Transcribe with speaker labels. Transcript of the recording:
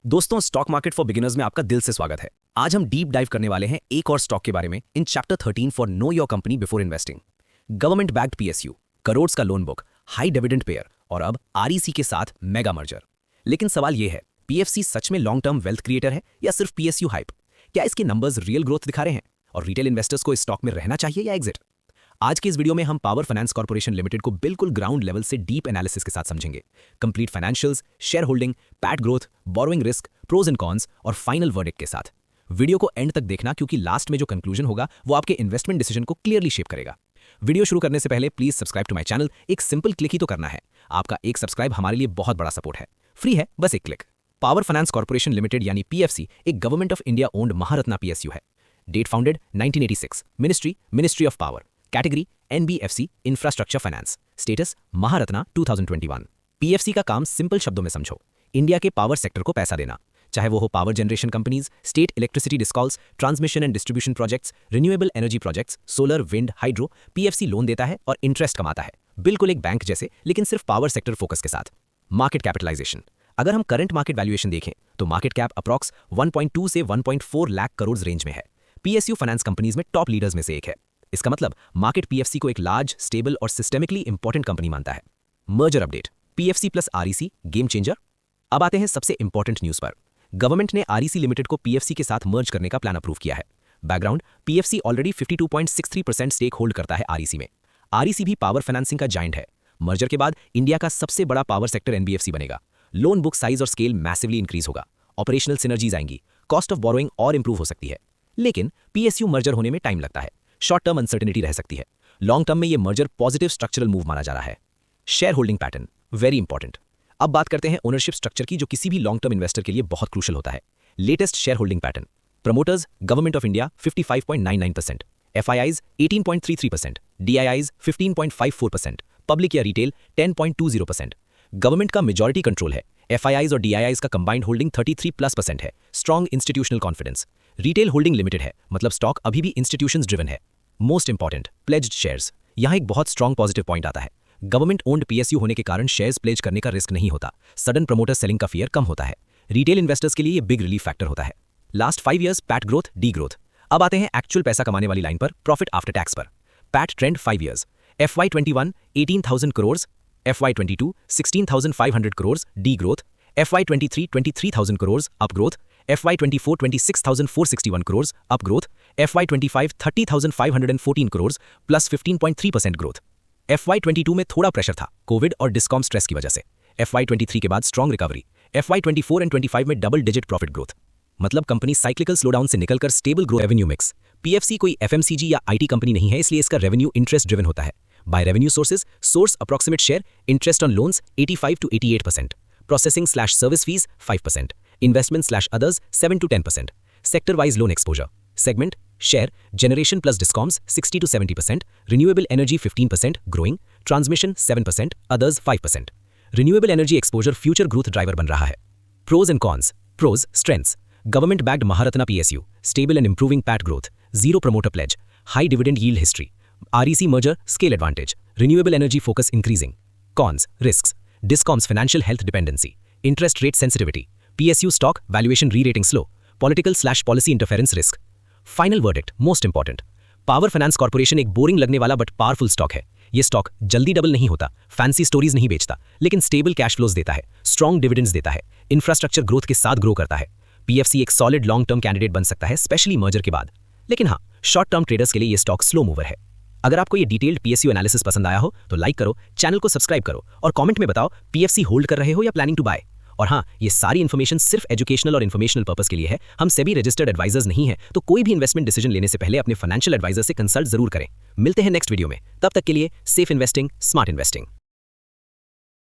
Speaker 1: दोस्तों, stock market for beginners में आपका दिल से स्वागत है। आज हम डीप डाइव करने वाले हैं एक और स्टॉक के बारे में in chapter 13 for know your company before investing. Government backed PSU, crore का loan book, high dividend payer और अब आरईसी के साथ मेगा मर्जर। लेकिन सवाल यह है, पीएफसी सच में लॉन्ग टर्म वेल्थ क्रिएटर है या सिर्फ पीएसयू हाइप? क्या इसके नंबर्स रियल ग्रोथ दिखा रहे हैं और रिटेल इन्वेस्टर्स को इस स्टॉक में रहना चाहिए या एग्जिट? आज के इस वीडियो में हम पावर फाइनेंस कॉर्पोरेशन लिमिटेड को बिल्कुल ग्राउंड लेवल से डीप एनालिसिस के साथ समझेंगे। Complete financials, shareholding, PAT growth, borrowing risk, pros and cons और फाइनल वर्डिक्ट के साथ। वीडियो को एंड तक देखना क्योंकि लास्ट में जो कंक्लूजन होगा वो आपके इन्वेस्टमेंट डिसीजन को क्लियरली शेप करेगा। वीडियो शुरू करने से पहले please subscribe to my channel. एक सिंपल क्लिक ही तो करना है। आपका एक सब्सक्राइब हमारे लिए बहुत बड़ा सपोर्ट है। फ्री है, बस एक click. Power finance corporation limited यानी पीएफसी एक government of India owned Maharatna PSU है। Date founded 1986। Ministry of power. Category NBFC infrastructure finance. Status Maharatna 2021। PFC का काम सिंपल शब्दों में समझो, इंडिया के पावर सेक्टर को पैसा देना। चाहे वो हो power generation companies, state electricity discoms, transmission and distribution projects, renewable energy projects, solar, wind, hydro. PFC loan देता है और इंटरेस्ट कमाता है, बिल्कुल एक बैंक जैसे, लेकिन सिर्फ पावर सेक्टर फोकस के साथ। मार्केट कैपिटलाइजेशन, अगर हम करंट मार्केट वैल्यूएशन देखें तो मार्केट कैप अप्रॉक्स 1.2 से 1.4 लाख करोड़ रेंज में है। पीएसयू फाइनेंस कंपनीज में टॉप लीडर्स में से एक है। इसका मतलब मार्केट पीएफसी को एक लार्ज, स्टेबल और सिस्टेमिकली इंपॉर्टेंट कंपनी मानता है। Merger update, PFC plus REC game changer. अब आते हैं सबसे इंपॉर्टेंट न्यूज पर। गवर्नमेंट ने आरईसी लिमिटेड को पीएफसी के साथ मर्ज करने का प्लान अप्रूव किया है। Background, PFC already 52.63% stake hold करता है आरईसी में। आरईसी भी पावर फाइनेंसिंग का जायंट है। मर्जर के बाद इंडिया का सबसे बड़ा पावर सेक्टर एनबीएफसी बनेगा। लोन बुक साइज और स्केल मैसिवली इंक्रीज होगा। ऑपरेशनल सिनर्जीज आएंगी, कॉस्ट ऑफ बोरोइंग और इंप्रूव हो सकती है। लेकिन पीएसयू मर्जर होने में टाइम लगता है, शॉर्ट टर्म अनसर्टेनिटी रह सकती है। लॉन्ग टर्म में यह मर्जर पॉजिटिव स्ट्रक्चरल मूव माना जा रहा है। Share holding pattern very important. अब बात करते हैं ओनरशिप स्ट्रक्चर की, जो किसी भी लॉन्ग टर्म इन्वेस्टर के लिए बहुत क्रूशियल होता है। Latest share holding pattern, promoters government of India 55.99%, FIIs 18.33%, DIIs 15.54%, public या रिटेल 10.20%। गवर्नमेंट का मेजॉरिटी कंट्रोल है। एफआईआईज और डीआईआईज का कंबाइंड होल्डिंग 33+% है। Strong institutional confidence. Retail holding limited है, मतलब स्टॉक अभी भी इंस्टीट्यूशंस ड्रिवन है। Most important, pledged shares. यहां एक बहुत स्ट्रॉन्ग पॉजिटिव पॉइंट आता है। गवर्नमेंट ओन्ड पीएसयू होने के कारण शेयर्स प्लेज करने का रिस्क नहीं होता। सडन प्रमोटर सेलिंग का फियर कम होता है। रिटेल इन्वेस्टर्स के लिए यह बिग रिलीफ फैक्टर होता है। Last 5 years PAT growth, D growth. अब आते हैं एक्चुअल पैसा कमाने वाली लाइन पर, प्रॉफिट आफ्टर टैक्स पर। PAT trend 5 years, FY21 18,000 crore, FY22 16,500 crore, D growth. FY23 23,000 crore, up growth. FY24 26,461 crore, up growth. FY25 30,514 crore, plus 15.3% growth. FY22 में थोड़ा प्रेशर था कोविड और डिस्कॉम स्ट्रेस की वजह से। FY23 के बाद स्ट्रॉन्ग रिकवरी। FY24 एंड 25 में डबल डिजिट प्रॉफिट ग्रोथ। मतलब कंपनी साइक्लिकल स्लोडाउन से निकलकर stable growth. Revenue mix, PFC कोई एफएमसीजी या आईटी कंपनी नहीं है, इसलिए इसका रेवेन्यू इंटरेस्ट ड्रिवन होता है। By revenue sources, source approximate share, interest on loans 85 to 88%, processing service fees 5%, investment others 7 to 10%। Sector wise loan exposure, segment share, generation plus discoms 60 to 70%, renewable energy 15% growing, transmission 7%, others 5%। Renewable energy exposure future growth driver बन रहा है। Pros and cons, pros strengths, government backed Maharatna PSU, stable and improving PAT growth, zero promoter pledge, high dividend yield history, REC merger scale advantage, renewable energy focus increasing. Cons, risks, discoms financial health dependency, interest rate sensitivity, PSU stock valuation re rating slow, political policy interference risk. Final verdict, most important, power finance corporation एक boring लगने वाला but powerful stock है। ये stock जल्दी double नहीं होता, fancy stories नहीं बेचता, लेकिन स्टेबल कैश फ्लोज देता है, स्ट्रॉन्ग डिविडेंड्स देता है, इंफ्रास्ट्रक्चर ग्रोथ के साथ ग्रो करता है। पीएफसी एक सॉलिड लॉन्ग टर्म कैंडिडेट बन सकता है, स्पेशली मर्जर के बाद। लेकिन हाँ, शॉर्ट टर्म ट्रेडर्स के लिए ये स्टॉक स्लो मूवर है। अगर आपको ये डिटेल्ड पीएसयू एनालिसिस पसंद आया हो तो लाइक करो, चैनल को सब्सक्राइब करो और कमेंट में बताओ पीएफसी होल्ड कर रहे हो या प्लानिंग टू बाय। और हाँ, ये सारी इन्फॉर्मेशन सिर्फ एजुकेशनल और इन्फॉर्मेशनल पर्पस के लिए है। हम सेबी रजिस्टर्ड एडवाइजर्स नहीं है, तो कोई भी इन्वेस्टमेंट डिसीजन लेने से पहले अपने फाइनेंशियल एडवाइजर से कंसल्ट जरूर करें। मिलते हैं नेक्स्ट वीडियो में, तब तक के लिए सेफ इन्वेस्टिंग, स्मार्ट इन्वेस्टिंग।